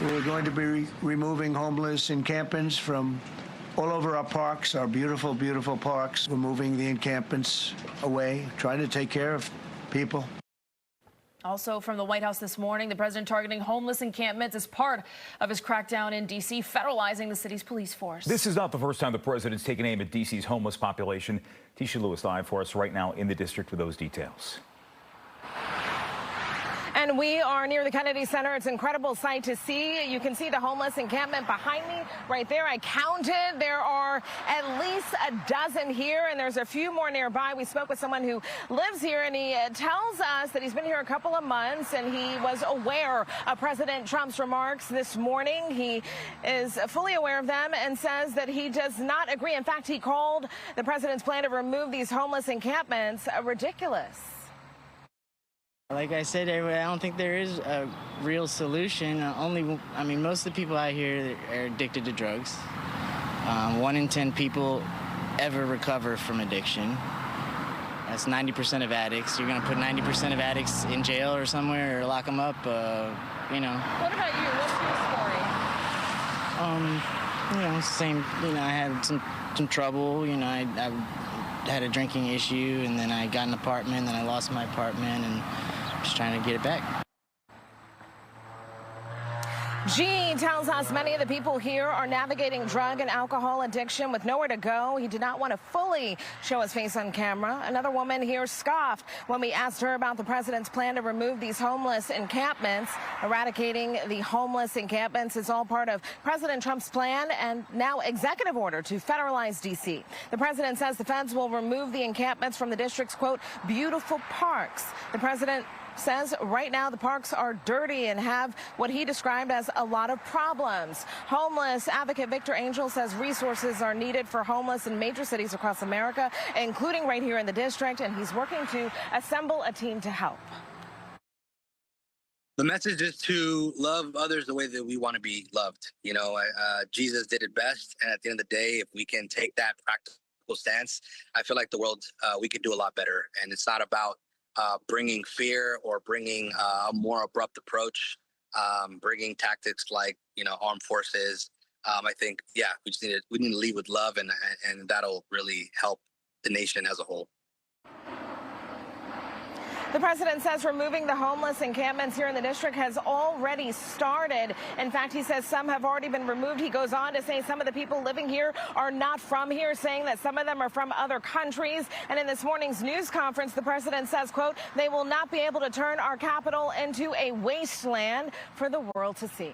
We're going to be removing homeless encampments from all over our parks, our beautiful, beautiful parks. We're moving the encampments away, trying to take care of people. Also from the White House this morning, the president targeting homeless encampments as part of his crackdown in D.C., federalizing the city's police force. This is not the first time the president's taken aim at D.C.'s homeless population. Tisha Lewis live for us right now in the district with those details. And we are near the Kennedy Center. It's an incredible sight to see. You can see the homeless encampment behind me right there. I counted. There are at least a dozen here, and there's a few more nearby. We spoke with someone who lives here, and he tells us that he's been here a couple of months, and he was aware of President Trump's remarks this morning. He is fully aware of them and says that he does not agree. In fact, he called the president's plan to remove these homeless encampments ridiculous. Like I said, I don't think there is a real solution. Most of the people out here are addicted to drugs. 1 in 10 people ever recover from addiction. That's 90% of addicts. You're going to put 90% of addicts in jail or somewhere or lock them up, you know. What about you? What's your story? Same. I had some trouble. I had a drinking issue, and then I got an apartment, and I lost my apartment, and just trying to get it back. G tells us many of the people here are navigating drug and alcohol addiction with nowhere to go. He did not want to fully show his face on camera. Another woman here scoffed when we asked her about the president's plan to remove these homeless encampments. Eradicating the homeless encampments is all part of President Trump's plan and now executive order to federalize D.C. The president says the feds will remove the encampments from the district's, quote, beautiful parks. The president says right now the parks are dirty and have what he described as a lot of problems. Homeless advocate Victor Angel says resources are needed for homeless in major cities across America, including right here in the district, and he's working to assemble a team to help. The message is to love others the way that we want to be loved. Jesus did it best, and at the end of the day, if we can take that practical stance, I feel like the world, we could do a lot better. And it's not about bringing fear or bringing a more abrupt approach, bringing tactics like, armed forces. I think, we need to lead with love, and that'll really help the nation as a whole. The president says removing the homeless encampments here in the district has already started. In fact, he says some have already been removed. He goes on to say some of the people living here are not from here, saying that some of them are from other countries. And in this morning's news conference, the president says, quote, they will not be able to turn our capital into a wasteland for the world to see.